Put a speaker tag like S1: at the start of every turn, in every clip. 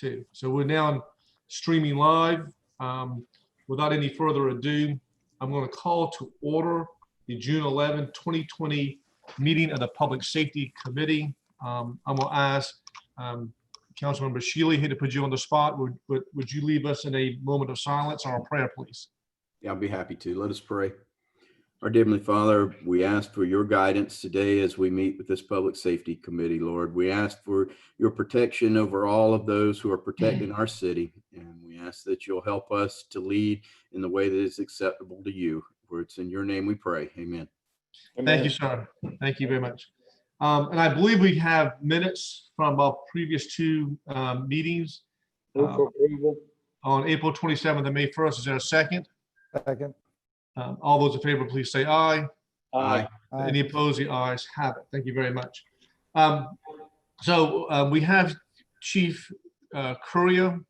S1: too. So we're now streaming live. Without any further ado, I'm going to call to order the June 11, 2020 meeting of the Public Safety Committee. I'm going to ask Councilmember Shealy here to put you on the spot. Would you leave us in a moment of silence or a prayer, please?
S2: Yeah, I'll be happy to. Let us pray. Our dear Heavenly Father, we ask for your guidance today as we meet with this Public Safety Committee, Lord. We ask for your protection over all of those who are protecting our city. And we ask that you'll help us to lead in the way that is acceptable to you. For it's in your name we pray. Amen.
S1: Thank you, sir. Thank you very much. And I believe we have minutes from our previous two meetings on April 27th and May 1st. Is there a second?
S3: Second.
S1: All those in favor, please say aye.
S2: Aye.
S1: Any opposed? The ayes have it. Thank you very much. So we have Chief Courier.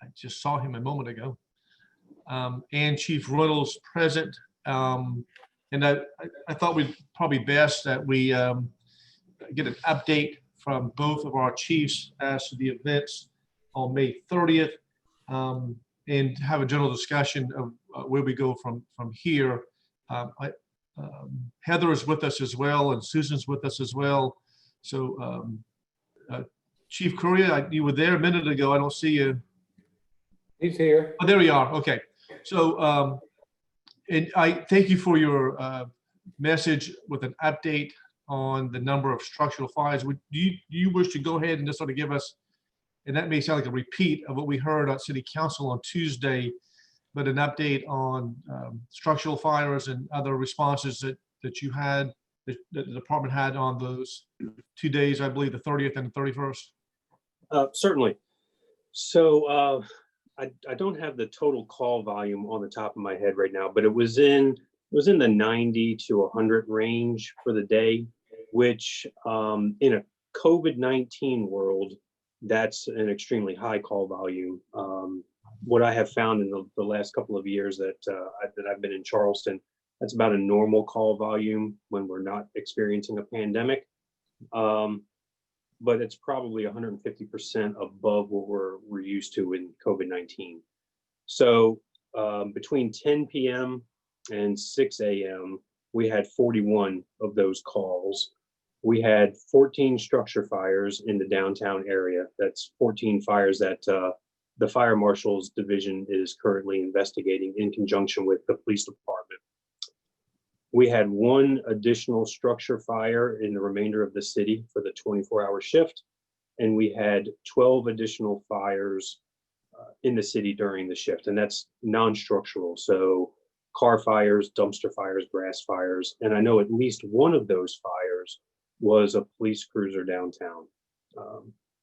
S1: I just saw him a moment ago. And Chief Reynolds present. And I thought we'd probably best that we get an update from both of our chiefs as to the events on May 30th and have a general discussion of where we go from here. Heather is with us as well, and Susan's with us as well. So Chief Courier, you were there a minute ago. I don't see you.
S3: He's here.
S1: Oh, there we are. Okay. So and I thank you for your message with an update on the number of structural fires. Do you wish to go ahead and just sort of give us, and that may sound like a repeat of what we heard at City Council on Tuesday, but an update on structural fires and other responses that you had, that the department had on those 2 days, I believe the 30th and the 31st?
S4: Certainly. So I don't have the total call volume on the top of my head right now, but it was in the 90 to 100 range for the day, which in a COVID-19 world, that's an extremely high call volume. What I have found in the last couple of years that I've been in Charleston, that's about a normal call volume when we're not experiencing a pandemic. But it's probably 150% above what we're used to in COVID-19. So between 10 p.m. and 6 a.m., we had 41 of those calls. We had 14 structure fires in the downtown area. That's 14 fires that the Fire Marshal's division is currently investigating in conjunction with the police department. We had one additional structure fire in the remainder of the city for the 24-hour shift. And we had 12 additional fires in the city during the shift. And that's non-structural. So car fires, dumpster fires, grass fires. And I know at least one of those fires was a police cruiser downtown.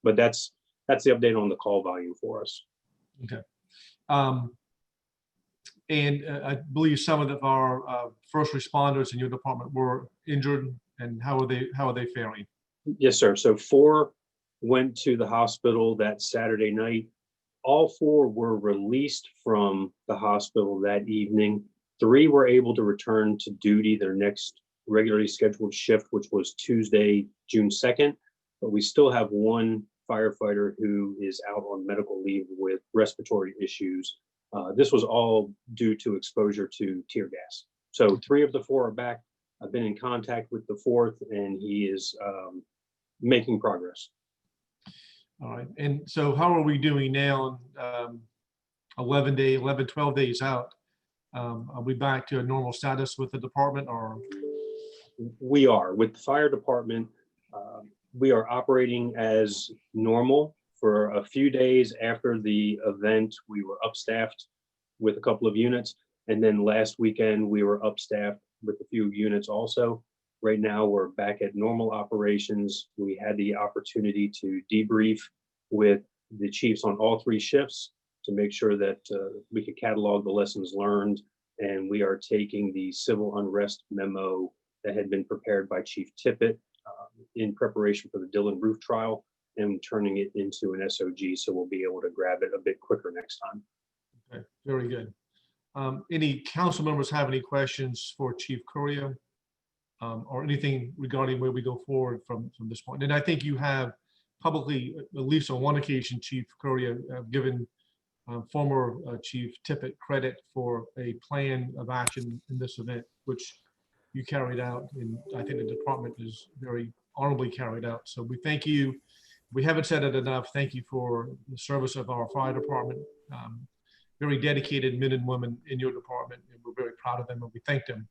S4: But that's the update on the call volume for us.
S1: Okay. And I believe some of our first responders in your department were injured. And how are they faring?
S4: Yes, sir. So 4 went to the hospital that Saturday night. All 4 were released from the hospital that evening. 3 were able to return to duty their next regularly scheduled shift, which was Tuesday, June 2nd. But we still have 1 firefighter who is out on medical leave with respiratory issues. This was all due to exposure to tear gas. So 3 of the 4 are back. I've been in contact with the 4th, and he is making progress.
S1: All right. And so how are we doing now? 12 days out. Are we back to a normal status with the department, or?
S4: We are. With the fire department, we are operating as normal. For a few days after the event, we were upstaffed with a couple of units. And then last weekend, we were upstaffed with a few units also. Right now, we're back at normal operations. We had the opportunity to debrief with the chiefs on all 3 shifts to make sure that we could catalog the lessons learned. And we are taking the civil unrest memo that had been prepared by Chief Tippett in preparation for the Dillon Roof trial and turning it into an SOG, so we'll be able to grab it a bit quicker next time.
S1: Okay, very good. Any council members have any questions for Chief Courier or anything regarding where we go forward from this point? And I think you have publicly, at least on one occasion, Chief Curry, given former Chief Tippett credit for a plan of action in this event, which you carried out, and I think the department is very honorably carried out. So we thank you. We haven't said it enough. Thank you for the service of our fire department. Very dedicated men and women in your department, and we're very proud of them, and we thank them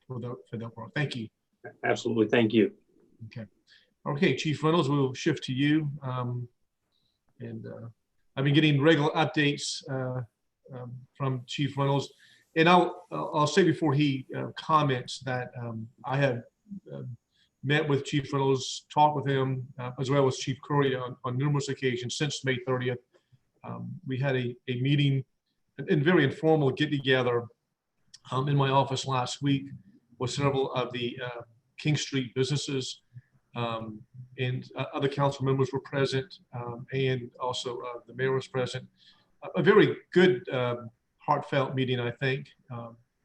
S1: for their work. Thank you.
S4: Absolutely. Thank you.
S1: Okay. Okay, Chief Reynolds, we'll shift to you. I've been getting regular updates from Chief Reynolds. And I'll say before he comments that I have met with Chief Reynolds, talked with him, as well as Chief Curry on numerous occasions since May 30th. We had a meeting, a very informal get-together in my office last week with several of the King Street businesses, and other council members were present, and also the mayor was present. A very good, heartfelt meeting, I think.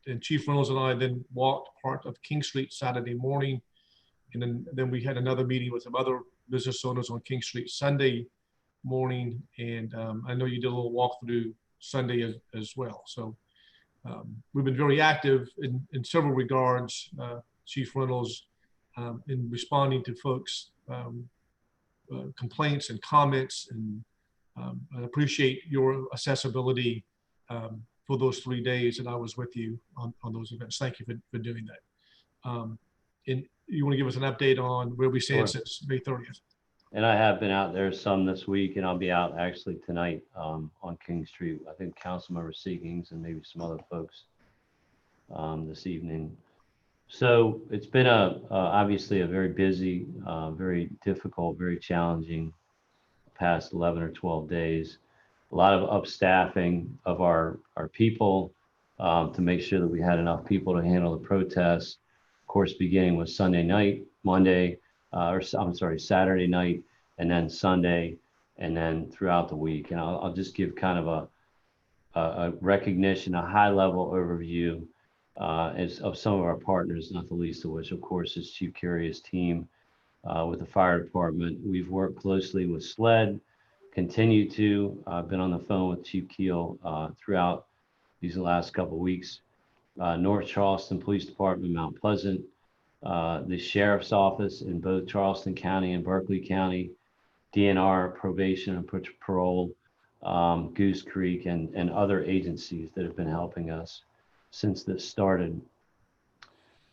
S1: And Chief Reynolds and I then walked part of King Street Saturday morning, and then we had another meeting with some other business owners on King Street Sunday morning, and I know you did a little walkthrough Sunday as well. So we've been very active in several regards, Chief Reynolds, in responding to folks' complaints and comments, and I appreciate your accessibility for those 3 days that I was with you on those events. Thank you for doing that. And you want to give us an update on where we stand since May 30th?
S5: And I have been out there some this week, and I'll be out actually tonight on King Street. I think Councilmember Seekings and maybe some other folks this evening. So it's been obviously a very busy, very difficult, very challenging past 11 or 12 days. A lot of upstaffing of our people to make sure that we had enough people to handle the protests. Of course, beginning with Sunday night, Saturday night, and then Sunday, and then throughout the week. And I'll just give kind of a recognition, a high-level overview of some of our partners, not the least of which, of course, is Chief Curry's team with the fire department. We've worked closely with SLED, continue to. I've been on the phone with Chief Keel throughout these last couple of weeks. North Charleston Police Department, Mount Pleasant, the Sheriff's Office in both Charleston County and Berkeley County, DNR, probation and parole, Goose Creek, and other agencies that have been helping us since this started.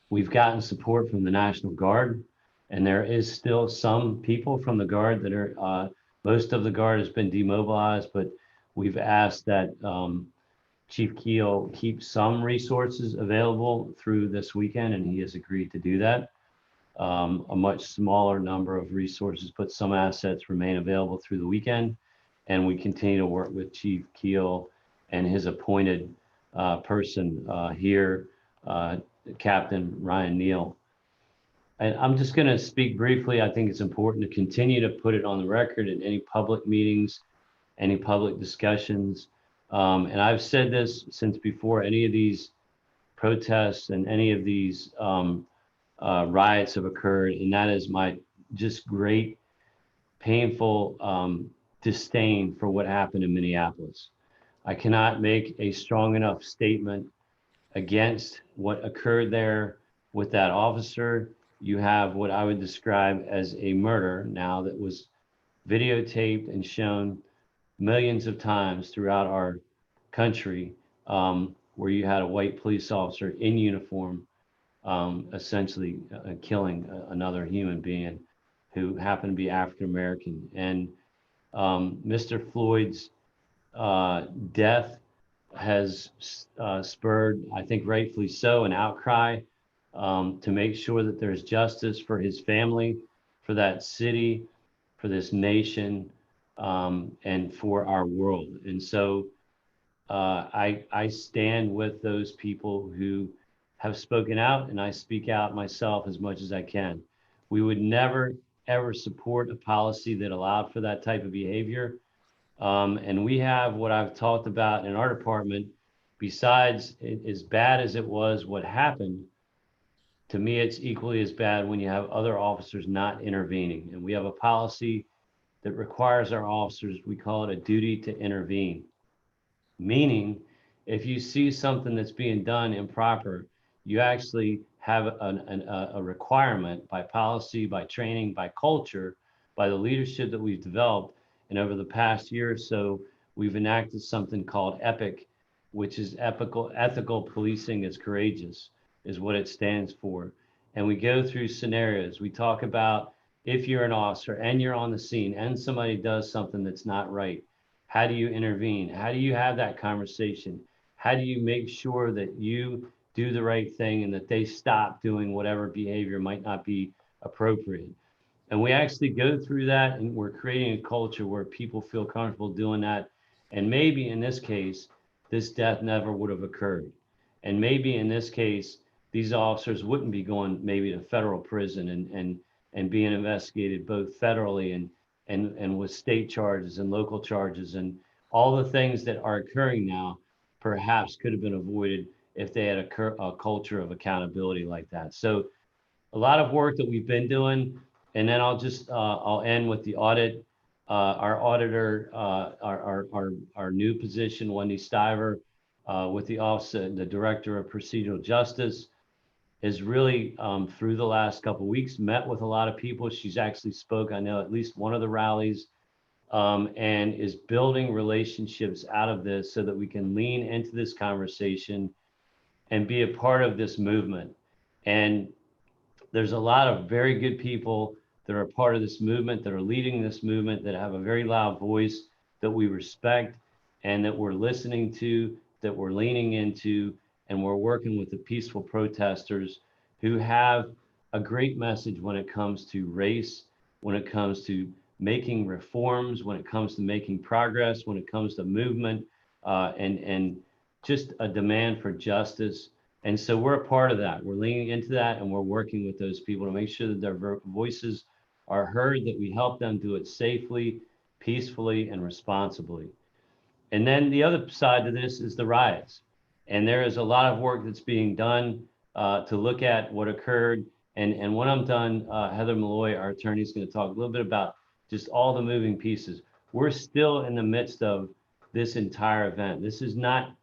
S5: We've gotten support from the National Guard, and there is still some people from the Guard that are, most of the Guard has been demobilized, but we've asked that Chief Keel keep some resources available through this weekend, and he has agreed to do that. A much smaller number of resources, but some assets remain available through the weekend, and we continue to work with Chief Keel and his appointed person here, Captain Ryan Neal. And I'm just going to speak briefly. I think it's important to continue to put it on the record in any public meetings, any public discussions. And I've said this since before any of these protests and any of these riots have occurred, and that is my just great, painful disdain for what happened in Minneapolis. I cannot make a strong enough statement against what occurred there with that officer. You have what I would describe as a murder now that was videotaped and shown millions of times throughout our country, where you had a white police officer in uniform essentially killing another human being who happened to be African American. And Mr. Floyd's death has spurred, I think rightfully so, an outcry to make sure that there's justice for his family, for that city, for this nation, and for our world. And so I stand with those people who have spoken out, and I speak out myself as much as I can. We would never, ever support a policy that allowed for that type of behavior. And we have what I've talked about in our department, besides as bad as it was what happened, to me, it's equally as bad when you have other officers not intervening. And we have a policy that requires our officers, we call it a duty to intervene. Meaning, if you see something that's being done improper, you actually have a requirement by policy, by training, by culture, by the leadership that we've developed. And over the past year or so, we've enacted something called EPIC, which is ethical policing is courageous, is what it stands for. And we go through scenarios. We talk about if you're an officer and you're on the scene and somebody does something that's not right, how do you intervene? How do you have that conversation? How do you make sure that you do the right thing and that they stop doing whatever behavior might not be appropriate? And we actually go through that, and we're creating a culture where people feel comfortable doing that. And maybe in this case, this death never would have occurred. And maybe in this case, these officers wouldn't be going maybe to federal prison and being investigated both federally and with state charges and local charges, and all the things that are occurring now perhaps could have been avoided if they had a culture of accountability like that. So a lot of work that we've been doing. And then I'll end with the audit. Our auditor, our new position, Wendy Stiver, with the office, the Director of Procedural Justice, is really through the last couple of weeks met with a lot of people. She's actually spoke, I know, at least one of the rallies, and is building relationships out of this so that we can lean into this conversation and be a part of this movement. And there's a lot of very good people that are part of this movement, that are leading this movement, that have a very loud voice that we respect and that we're listening to, that we're leaning into, and we're working with the peaceful protesters who have a great message when it comes to race, when it comes to making reforms, when it comes to making progress, when it comes to movement, and just a demand for justice. And so we're a part of that. We're leaning into that, and we're working with those people to make sure that their voices are heard, that we help them do it safely, peacefully, and responsibly. And then the other side to this is the riots. And there is a lot of work that's being done to look at what occurred. And when I'm done, Heather Malloy, our attorney, is going to talk a little bit about just all the moving pieces. We're still in the midst of this entire event. This is not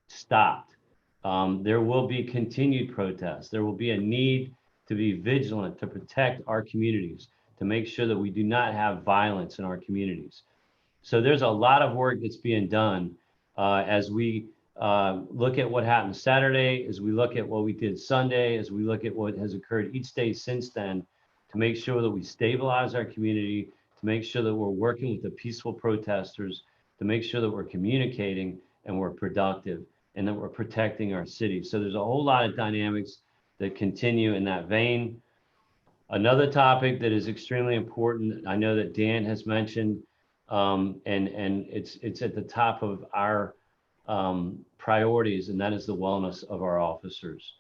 S5: stopped. There will be continued protests. There will be a need to be vigilant, to protect our communities, to make sure that we do not have violence in our communities. So there's a lot of work that's being done as we look at what happened Saturday, as we look at what we did Sunday, as we look at what has occurred each day since then, to make sure that we stabilize our community, to make sure that we're working with the peaceful protesters, to make sure that we're communicating and we're productive, and that we're protecting our city. So there's a whole lot of dynamics that continue in that vein. Another topic that is extremely important, I know that Dan has mentioned, and it's at the top of our priorities, and that is the wellness of our officers.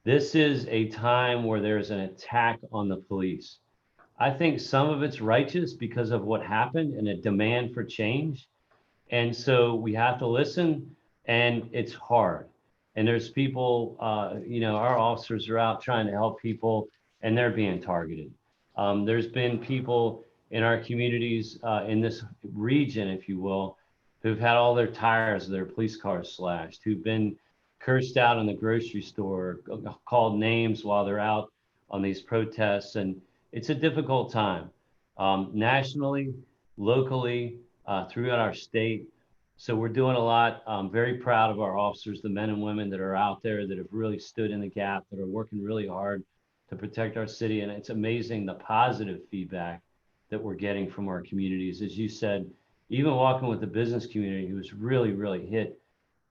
S5: This is a time where there's an attack on the police. I think some of it's righteous because of what happened and a demand for change. And so we have to listen, and it's hard. And there's people, our officers are out trying to help people, and they're being targeted. There's been people in our communities in this region, if you will, who've had all their tires of their police cars slashed, who've been cursed out in the grocery store, called names while they're out on these protests. And it's a difficult time nationally, locally, throughout our state. So we're doing a lot. I'm very proud of our officers, the men and women that are out there that have really stood in the gap, that are working really hard to protect our city. And it's amazing the positive feedback that we're getting from our communities. As you said, even walking with the business community who was really, really hit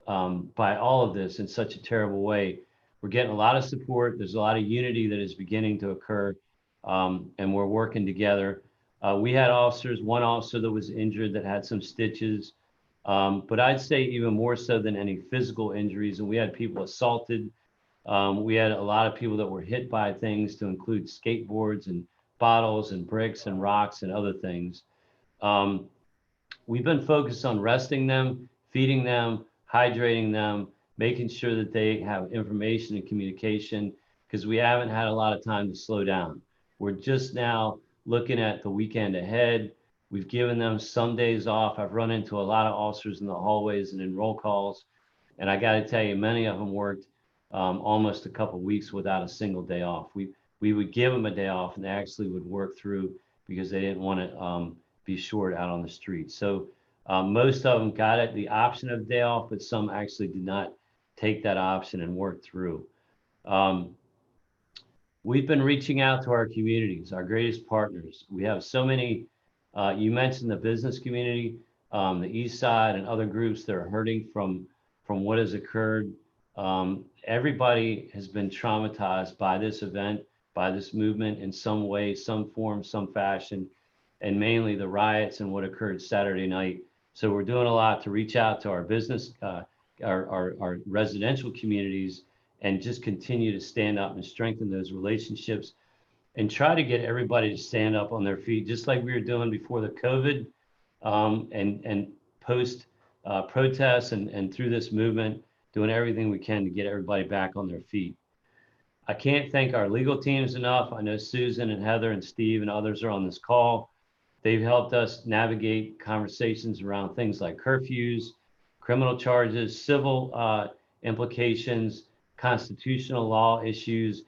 S5: by all of this in such a terrible way, we're getting a lot of support. There's a lot of unity that is beginning to occur, and we're working together. We had one officer that was injured that had some stitches, but I'd say even more so than any physical injuries. And we had people assaulted. We had a lot of people that were hit by things, to include skateboards and bottles and bricks and rocks and other things. We've been focused on resting them, feeding them, hydrating them, making sure that they have information and communication, because we haven't had a lot of time to slow down. We're just now looking at the weekend ahead. We've given them some days off. I've run into a lot of officers in the hallways and in roll calls. And I got to tell you, many of them worked almost a couple of weeks without a single day off. We would give them a day off and they actually would work through because they didn't want to be short out on the street. So most of them got it, the option of day off, but some actually did not take that option and work through. We've been reaching out to our communities, our greatest partners. We have so many, you mentioned the business community, the East Side and other groups that are hurting from what has occurred. Everybody has been traumatized by this event, by this movement in some way, some form, some fashion, and mainly the riots and what occurred Saturday night. So we're doing a lot to reach out to our business, our residential communities, and just continue to stand up and strengthen those relationships and try to get everybody to stand up on their feet, just like we were doing before the COVID and post protests and through this movement, doing everything we can to get everybody back on their feet. I can't thank our legal teams enough. I know Susan and Heather and Steve and others are on this call. They've helped us navigate conversations around things like curfews, criminal charges, civil implications, constitutional law issues.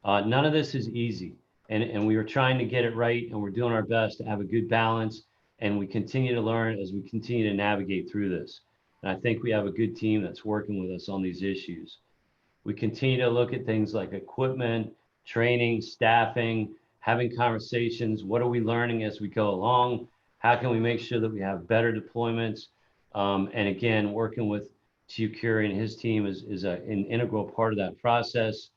S5: None of this is easy. And we are trying to get it right, and we're doing our best to have a good balance. And we continue to learn as we continue to navigate through this. And I think we have a good team that's working with us on these issues. We continue to look at things like equipment, training, staffing, having conversations. What are we learning as we go along? How can we make sure that we have better deployments? And again, working with Chief Curie and his team is an integral part of that process.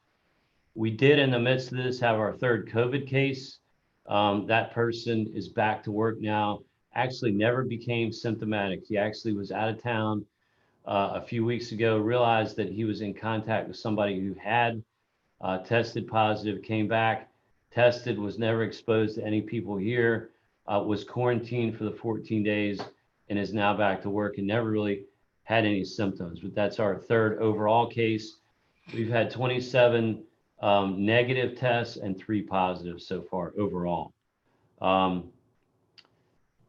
S5: We did, in the midst of this, have our third COVID case. That person is back to work now, actually never became symptomatic. He actually was out of town a few weeks ago, realized that he was in contact with somebody who had tested positive, came back, tested, was never exposed to any people here, was quarantined for the 14 days, and is now back to work and never really had any symptoms. But that's our third overall case. We've had 27 negative tests and 3 positives so far overall.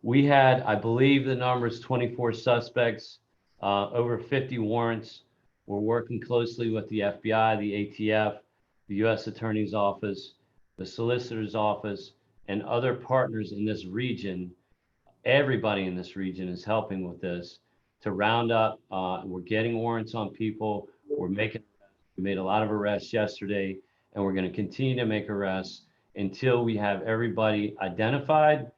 S5: We had, I believe the number is 24 suspects, over 50 warrants. We're working closely with the FBI, the ATF, the U.S. Attorney's Office, the Solicitor's Office, and other partners in this region. Everybody in this region is helping with this to round up. We're getting warrants on people. We made a lot of arrests yesterday, and we're going to continue to make arrests until we have everybody identified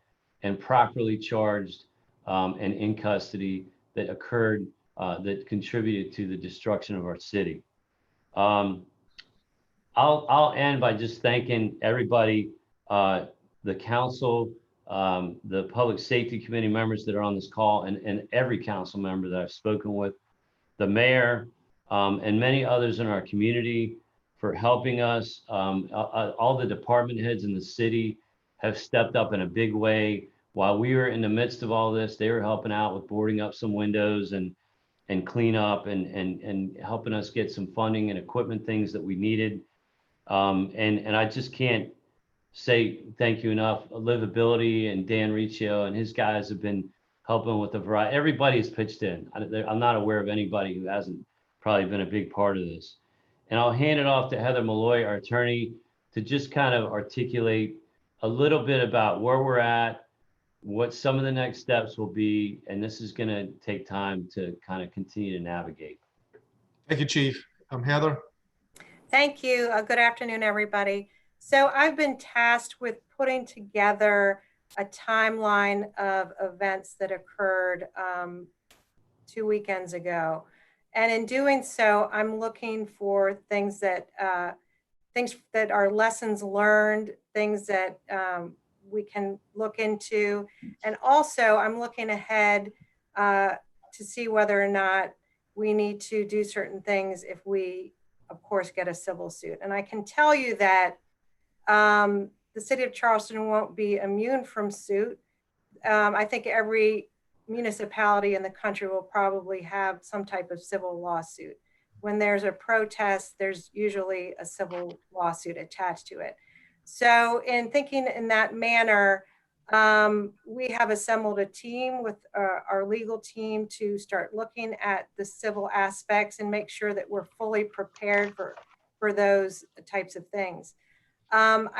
S5: and properly charged and in custody that occurred, that contributed to the destruction of our city. I'll end by just thanking everybody, the council, the public safety committee members that are on this call, and every council member that I've spoken with, the mayor, and many others in our community for helping us. All the department heads in the city have stepped up in a big way. While we were in the midst of all this, they were helping out with boarding up some windows and clean up and helping us get some funding and equipment things that we needed. And I just can't say thank you enough. Livability and Dan Riccio and his guys have been helping with the variety. Everybody's pitched in. I'm not aware of anybody who hasn't probably been a big part of this. And I'll hand it off to Heather Malloy, our attorney, to just kind of articulate a little bit about where we're at, what some of the next steps will be, and this is going to take time to kind of continue to navigate.
S1: Thank you, Chief. Heather?
S6: Thank you. Good afternoon, everybody. So I've been tasked with putting together a timeline of events that occurred 2 weekends ago. And in doing so, I'm looking for things that are lessons learned, things that we can look into. And also I'm looking ahead to see whether or not we need to do certain things if we, of course, get a civil suit. And I can tell you that the city of Charleston won't be immune from suit. I think every municipality in the country will probably have some type of civil lawsuit. When there's a protest, there's usually a civil lawsuit attached to it. So in thinking in that manner, we have assembled a team with our legal team to start looking at the civil aspects and make sure that we're fully prepared for those types of things. You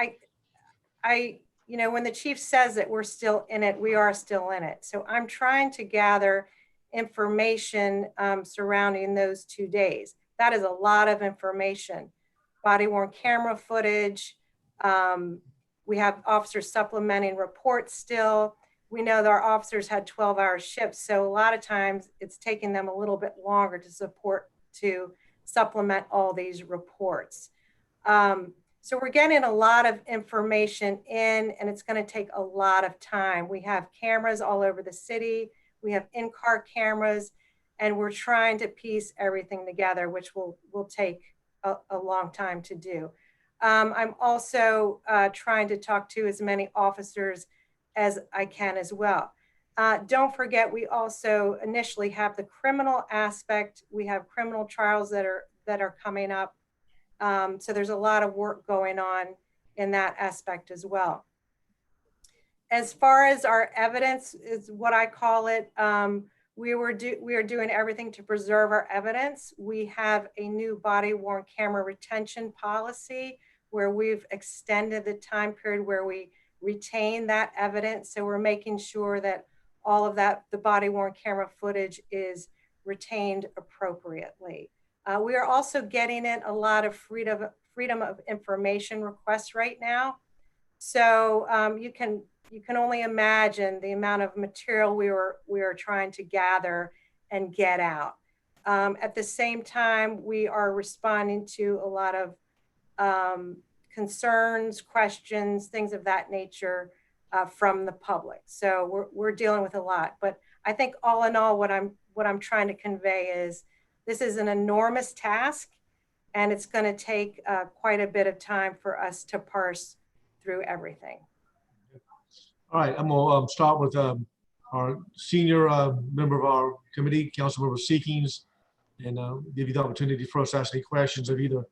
S6: know, when the chief says that we're still in it, we are still in it. So I'm trying to gather information surrounding those 2 days. That is a lot of information. Body worn camera footage. We have officers supplementing reports still. We know that our officers had 12-hour shifts. So a lot of times it's taking them a little bit longer to supplement all these reports. So we're getting a lot of information in, and it's going to take a lot of time. We have cameras all over the city. We have in-car cameras, and we're trying to piece everything together, which will take a long time to do. I'm also trying to talk to as many officers as I can as well. Don't forget, we also initially have the criminal aspect. We have criminal trials that are coming up. So there's a lot of work going on in that aspect as well. As far as our evidence is what I call it, we are doing everything to preserve our evidence. We have a new body worn camera retention policy where we've extended the time period where we retain that evidence. So we're making sure that all of that, the body worn camera footage is retained appropriately. We are also getting in a lot of freedom of information requests right now. So you can only imagine the amount of material we are trying to gather and get out. At the same time, we are responding to a lot of concerns, questions, things of that nature from the public. So we're dealing with a lot. But I think all in all, what I'm trying to convey is this is an enormous task, and it's going to take quite a bit of time for us to parse through everything.
S1: All right, I'm gonna start with our senior member of our committee, Councilmember Seekings, and give you the opportunity for us to ask any questions of either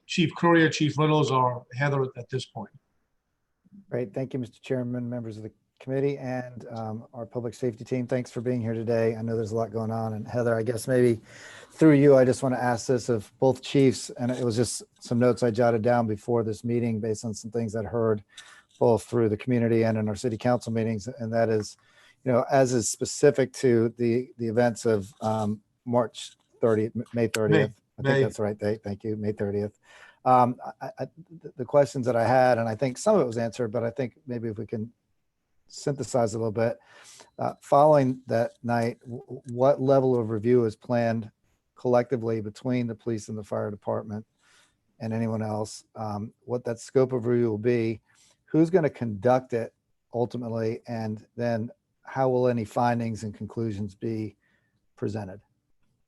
S1: Chief Courier, Chief Reynolds, or Heather at this point.
S3: Great. Thank you, Mr. Chairman, members of the committee, and our public safety team. Thanks for being here today. I know there's a lot going on. And Heather, I guess maybe through you, I just want to ask this of both chiefs, and it was just some notes I jotted down before this meeting based on some things I'd heard both through the community and in our city council meetings. And that is, you know, as is specific to the events of March 30th, May 30th. I think that's the right date. Thank you, May 30th. The questions that I had, and I think some of it was answered, but I think maybe if we can synthesize a little bit. Following that night, what level of review is planned collectively between the police and the fire department and anyone else? What that scope of review will be, who's going to conduct it ultimately, and then how will any findings and conclusions be presented?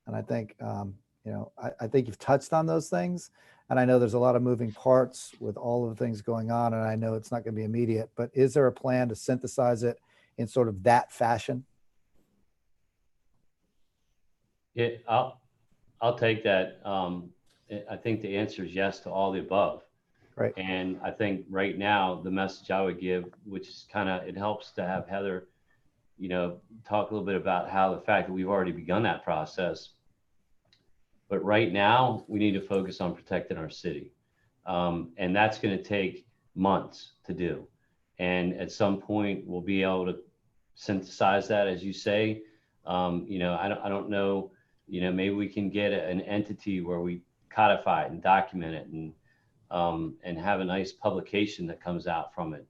S3: And I think, you know, I think you've touched on those things. And I know there's a lot of moving parts with all of the things going on, and I know it's not going to be immediate, but is there a plan to synthesize it in sort of that fashion?
S5: Yeah, I'll take that. I think the answer is yes to all the above.
S3: Right.
S5: And I think right now the message I would give, which is kind of, it helps to have Heather, you know, talk a little bit about how the fact that we've already begun that process. But right now, we need to focus on protecting our city. And that's going to take months to do. And at some point, we'll be able to synthesize that, as you say. You know, I don't know, you know, maybe we can get an entity where we codify it and document it and have a nice publication that comes out from it.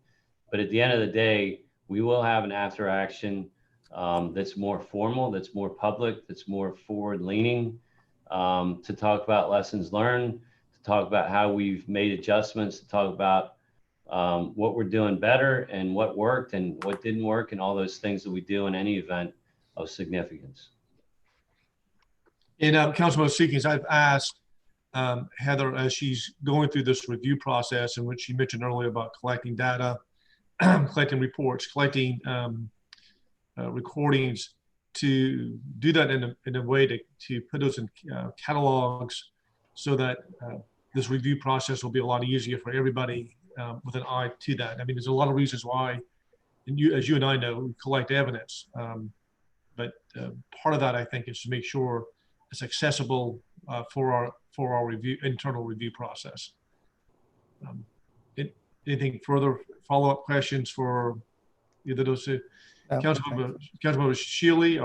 S5: But at the end of the day, we will have an after action that's more formal, that's more public, that's more forward leaning. To talk about lessons learned, to talk about how we've made adjustments, to talk about what we're doing better and what worked and what didn't work, and all those things that we do in any event of significance.
S1: And Councilman Seekings, I've asked Heather, as she's going through this review process, in which she mentioned earlier about collecting data, collecting reports, collecting recordings, to do that in a way to put those in catalogs so that this review process will be a lot easier for everybody with an eye to that. I mean, there's a lot of reasons why, and as you and I know, we collect evidence. But part of that, I think, is to make sure it's accessible for our internal review process. Anything further follow-up questions for either those two?
S3: No,
S1: Councilmember Shealy,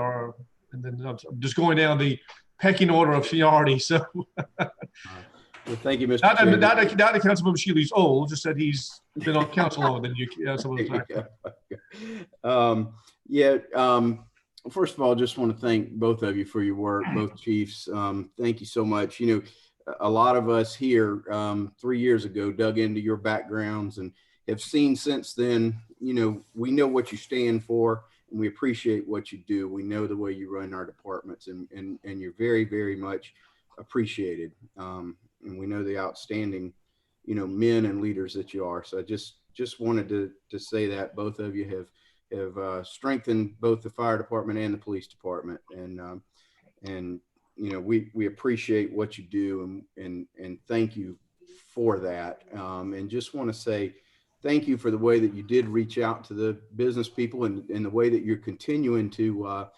S1: and then I'm just going down the pecking order of seniority. So,
S2: Well, thank you, Mr.
S1: not
S2: Chairman.
S1: that Councilmember Shealy's old, just that he's been on council longer than you.
S2: First of all, just want to thank both of you for your work, both chiefs. Thank you so much. You know, a lot of us here 3 years ago dug into your backgrounds and have seen since then, you know, we know what you stand for and we appreciate what you do. We know the way you run our departments and you're very, very much appreciated. And we know the outstanding, you know, men and leaders that you are. So I just wanted to say that both of you have strengthened both the fire department and the police department. And you know, we appreciate what you do and thank you for that. And just want to say thank you for the way that you did reach out to the business people and the way that you're continuing to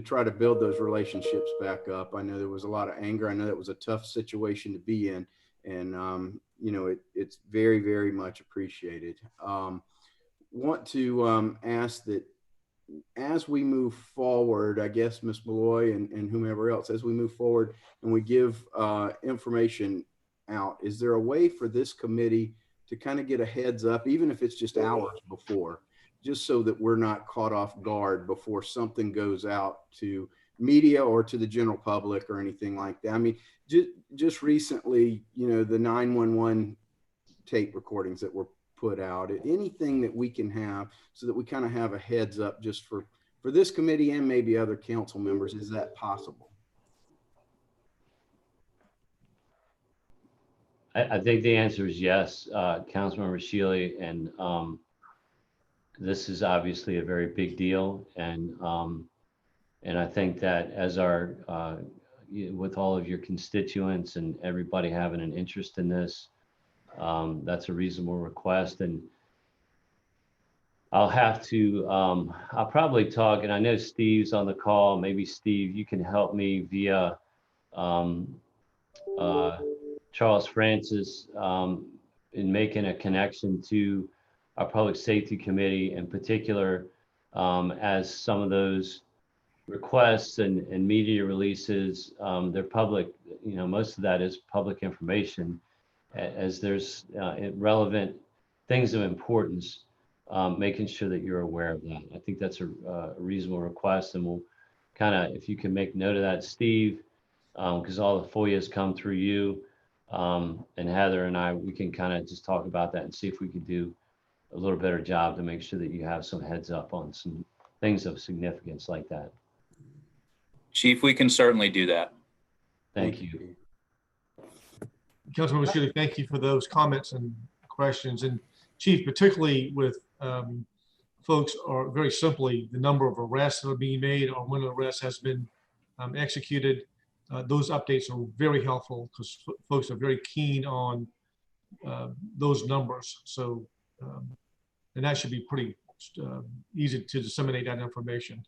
S2: try to build those relationships back up. I know there was a lot of anger. I know that was a tough situation to be in. And, you know, it's very, very much appreciated. Want to ask that as we move forward, I guess, Ms. Malloy and whomever else, as we move forward and we give information out, is there a way for this committee to kind of get a heads up, even if it's just hours before, just so that we're not caught off guard before something goes out to media or to the general public or anything like that? I mean, just recently, you know, the 911 tape recordings that were put out, anything that we can have so that we kind of have a heads up just for this committee and maybe other council members. Is that possible?
S5: I think the answer is yes, Councilmember Shealy, and this is obviously a very big deal, and I think that as our with all of your constituents and everybody having an interest in this, that's a reasonable request. And I'll have to I'll probably talk, and I know Steve's on the call. Maybe Steve, you can help me via Charles Francis in making a connection to our public safety committee in particular, as some of those requests and media releases, they're public, you know, most of that is public information, as there's relevant things of importance, making sure that you're aware of that. I think that's a reasonable request, and we'll kind of, if you can make note of that, Steve, because all the FOIAs come through you, and Heather and I, we can kind of just talk about that and see if we could do a little better job to make sure that you have some heads up on some things of significance like that.
S7: Chief, we can certainly do that.
S5: Thank you.
S1: Councilmember Shealy, thank you for those comments and questions. And Chief, particularly with folks, are very simply the number of arrests that are being made or when an arrest has been executed. Those updates are very helpful because folks are very keen on those numbers. So, and that should be pretty easy to disseminate that information.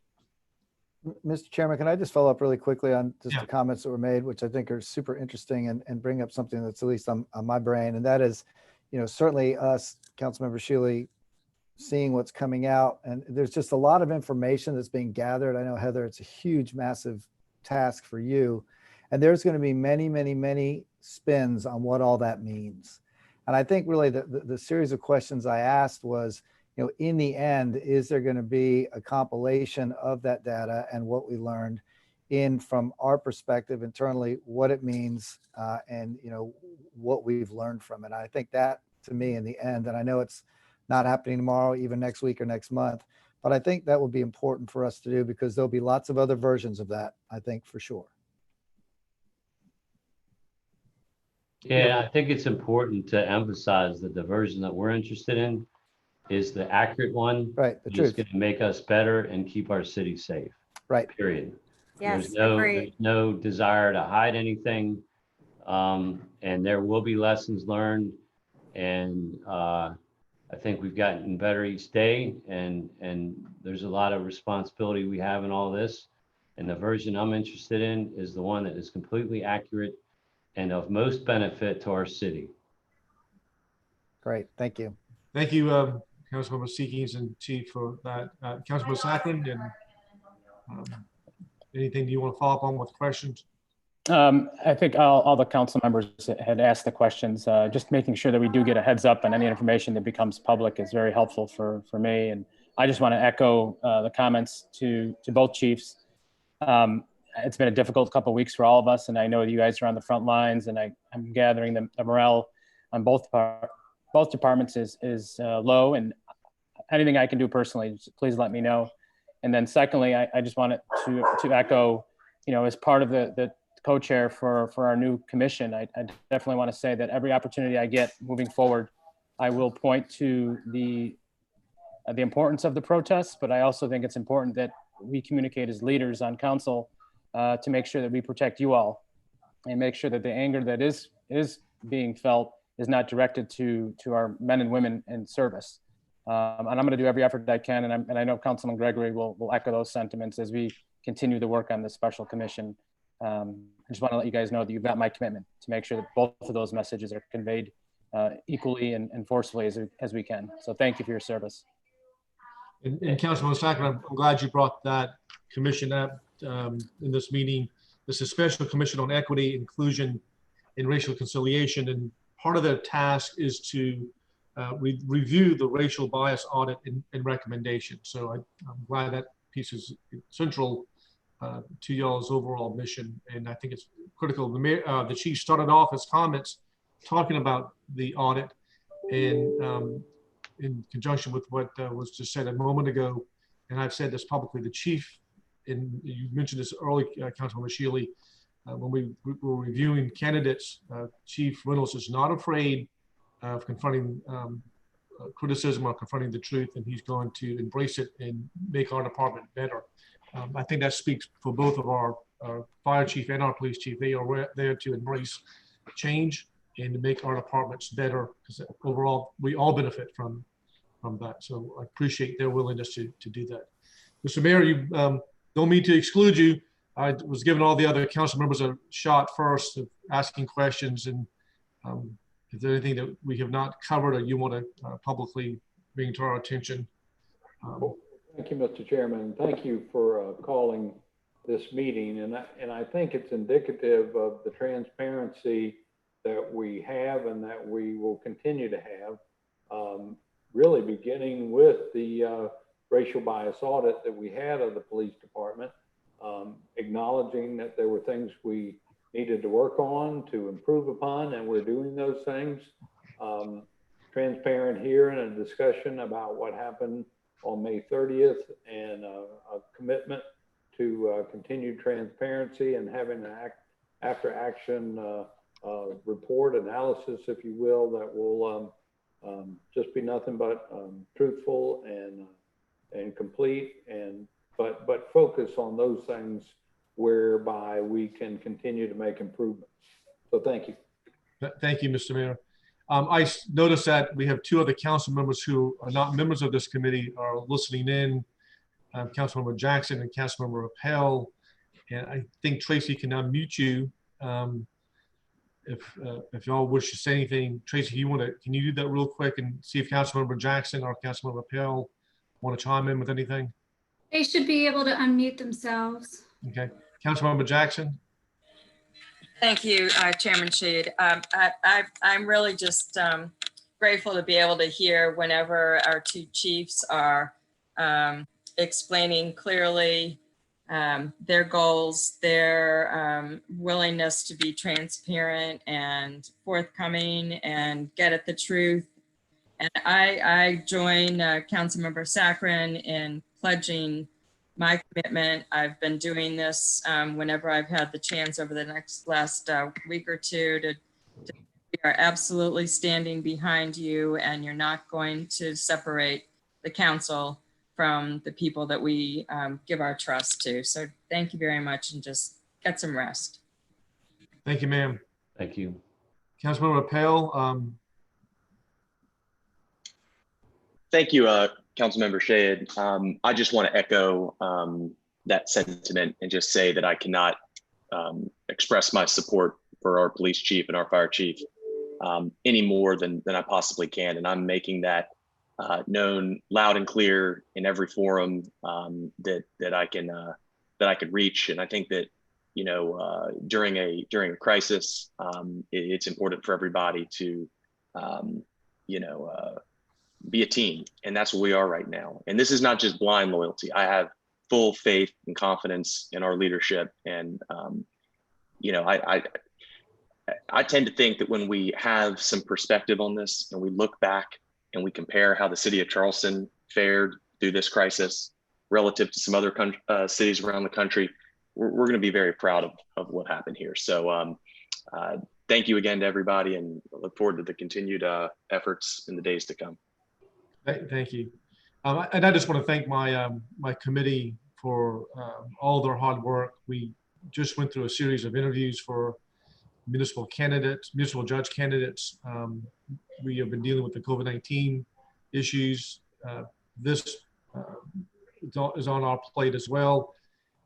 S3: Mr. Chairman, can I just follow up really quickly on just the comments that were made, which I think are super interesting and bring up something that's at least on my brain. And that is, you know, certainly us, Councilmember Shealy, seeing what's coming out. And there's just a lot of information that's being gathered. I know, Heather, it's a huge, massive task for you. And there's going to be many, many, many spins on what all that means. And I think really the series of questions I asked was, you know, in the end, is there going to be a compilation of that data and what we learned in, from our perspective internally, what it means and, you know, what we've learned from it. I think that, to me, in the end, and I know it's not happening tomorrow, even next week or next month, but I think that will be important for us to do because there'll be lots of other versions of that, I think, for sure.
S5: Yeah, I think it's important to emphasize that the version that we're interested in is the accurate one.
S3: Right, the truth.
S5: It's going to make us better and keep our city safe.
S3: Right.
S5: Period.
S6: Yes,
S5: There's
S6: agreed.
S5: no desire to hide anything. And there will be lessons learned. And I think we've gotten better each day. And there's a lot of responsibility we have in all this. And the version I'm interested in is the one that is completely accurate and of most benefit to our city.
S3: Great, thank you.
S1: Thank you, Councilmember Seekings and Chief, for that. Councilmember Sacklin, and anything you want to follow up on with questions?
S8: I think all the council members had asked the questions. Just making sure that we do get a heads up on any information that becomes public is very helpful for me. And I just want to echo the comments to both chiefs. It's been a difficult couple of weeks for all of us, and I know you guys are on the front lines, and I'm gathering the morale on both departments is low, and anything I can do personally, please let me know. And then secondly, I just wanted to echo, as part of the co-chair for our new commission, I definitely want to say that every opportunity I get moving forward, I will point to the importance of the protests, but I also think it's important that we communicate as leaders on council to make sure that we protect you all and make sure that the anger that is being felt is not directed to our men and women in service. And I'm going to do every effort that I can, and I know Councilman Gregory will echo those sentiments as we continue to work on this special commission. I just want to let you guys know that you've got my commitment to make sure that both of those messages are conveyed equally and forcefully as we can. So thank you for your service.
S1: And Councilman Sacklin, I'm glad you brought that commission up in this meeting. This is a special commission on equity, inclusion, and racial conciliation. And part of their task is to review the racial bias audit and recommendation. So I'm glad that piece is central to y'all's overall mission. And I think it's critical. The chief started off his comments talking about the audit and in conjunction with what was just said a moment ago, and I've said this publicly, the chief, and you mentioned this early, Councilman Shealy, when we were reviewing candidates, Chief Reynolds is not afraid of confronting criticism or confronting the truth, and he's going to embrace it and make our department better. I think that speaks for both of our fire chief and our police chief. They are there to embrace change and to make our departments better, because overall we all benefit from that. So I appreciate their willingness to do that. Mr. Mayor, you don't mean to exclude you. I was giving all the other council members a shot first of asking questions, and if there's anything that we have not covered or you want to publicly bring to our attention.
S9: Thank you, Mr. Chairman. Thank you for calling this meeting, and I think it's indicative of the transparency that we have and that we will continue to have, really beginning with the racial bias audit that we had of the police department, acknowledging that there were things we needed to work on, to improve upon, and we're doing those things. Transparent here in a discussion about what happened on May 30th, and a commitment to continued transparency and having an after action report analysis, if you will, that will just be nothing but truthful and complete, but focus on those things whereby we can continue to make improvements. So thank you.
S1: Thank you, Mr. Mayor. I noticed that we have two other council members who are not members of this committee are listening in, Councilmember Jackson and Councilmember Appel. And I think Tracy can unmute you. If y'all wish to say anything, Tracy, can you do that real quick and see if Councilmember Jackson or Councilmember Appel want to chime in with anything?
S10: They should be able to unmute themselves.
S1: Okay, Councilmember Jackson.
S11: Thank you, Chairman Sheed. I'm really just grateful to be able to hear whenever our two chiefs are explaining clearly their goals, their willingness to be transparent and forthcoming and get at the truth. And I join Councilmember Sacklin in pledging my commitment. I've been doing this whenever I've had the chance over the last week or two we are absolutely standing behind you, and you're not going to separate the council from the people that we give our trust to. So thank you very much, and just get some rest.
S1: Thank you, ma'am.
S5: Thank you.
S1: Councilmember Pale,
S12: Thank you, Councilmember Shade. I just want to echo that sentiment and just say that I cannot express my support for our police chief and our fire chief any more than I possibly can. And I'm making that known loud and clear in every forum that I could reach. And I think that, you know, during a crisis, it's important for everybody to, you know, be a team, and that's what we are right now. And this is not just blind loyalty. I have full faith and confidence in our leadership. And you know, I tend to think that when we have some perspective on this and we look back and we compare how the city of Charleston fared through this crisis relative to some other cities around the country, we're going to be very proud of what happened here. So thank you again to everybody, and I look forward to the continued efforts in the days to come.
S1: thank you. And I just want to thank my my committee for all their hard work. We just went through a series of interviews for municipal judge candidates. We have been dealing with the COVID-19 issues. This is on our plate as well.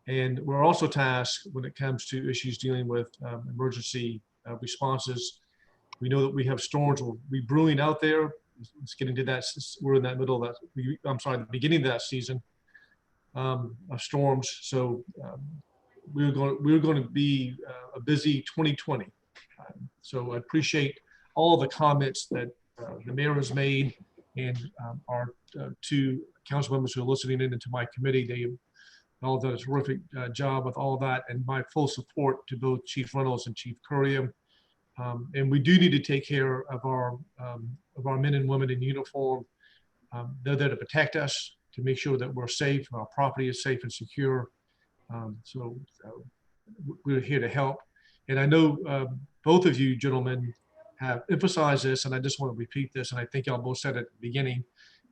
S1: And we're also tasked when it comes to issues dealing with emergency responses. We know that we have storms will be brewing out there. Let's get into that. We're in that middle of that. I'm sorry, the beginning of that season of storms. So we're going to be a busy 2020. So I appreciate all the comments that the mayor has made, and our two council members who are listening in into my committee. They all done a terrific job with all of that, and my full support to both Chief Reynolds and Chief Currier. And we do need to take care of our men and women in uniform. They're there to protect us, to make sure that we're safe, our property is safe and secure. So we're here to help. And I know both of you gentlemen have emphasized this, and I just want to repeat this, and I think y'all both said at the beginning,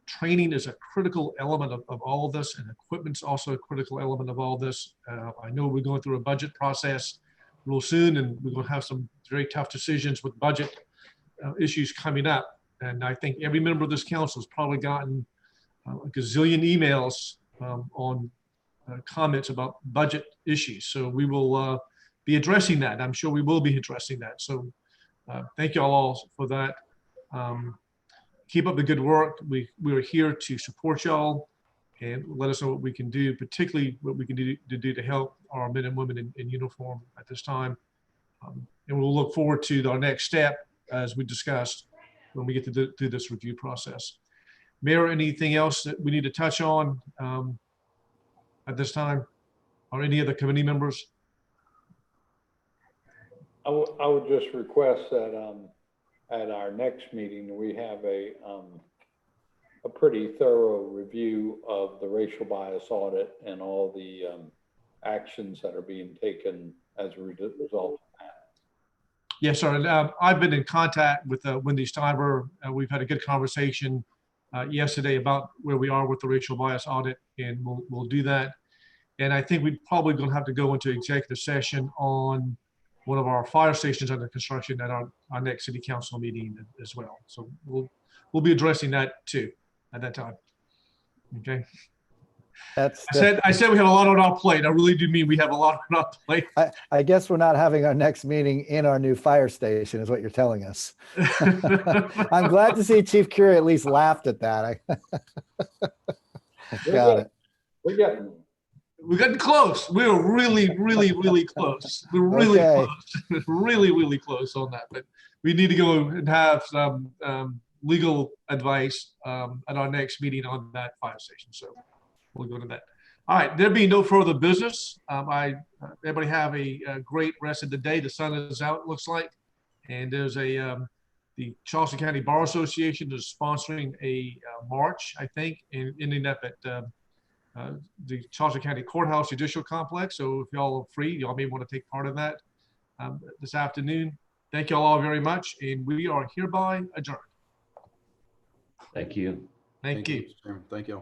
S1: training is a critical element of all of this, and equipment's also a critical element of all this. I know we're going through a budget process real soon, and we're going to have some very tough decisions with budget issues coming up. And I think every member of this council has probably gotten a gazillion emails on comments about budget issues. So we will be addressing that. I'm sure we will be addressing that. So thank you all for that. Keep up the good work. We are here to support y'all and let us know what we can do, particularly what we can do to help our men and women in uniform at this time. And we'll look forward to our next step, as we discussed, when we get through this review process. Mayor, anything else that we need to touch on at this time, or any other committee members?
S9: I would just request that at our next meeting, we have a pretty thorough review of the racial bias audit and all the actions that are being taken as a result of that.
S1: Yes, sir. And I've been in contact with Wendy Stiver. We've had a good conversation yesterday about where we are with the racial bias audit, and we'll do that. And I think we're probably going to have to go into executive session on one of our fire stations under construction at our next city council meeting as well. So we'll be addressing that too at that time. Okay. I said we have a lot on our plate. I really do mean we have a lot on our plate.
S3: I guess we're not having our next meeting in our new fire station, is what you're telling us. I'm glad to see Chief Currier at least laughed at that. Got it.
S9: We're getting
S1: close. We're really, really, really close. We're really close. really, really close on that. But we need to go and have some legal advice at our next meeting on that fire station. So we'll go to that. All right, there being no further business, everybody have a great rest of the day. The sun is out, it looks like. And there's the Charleston County Bar Association is sponsoring a march, I think, ending up at the Charleston County Courthouse Judicial Complex. So if y'all are free, y'all may want to take part in that this afternoon. Thank y'all all very much. And we are hereby adjourned.
S5: Thank you.
S1: Thank you.
S2: Thank you.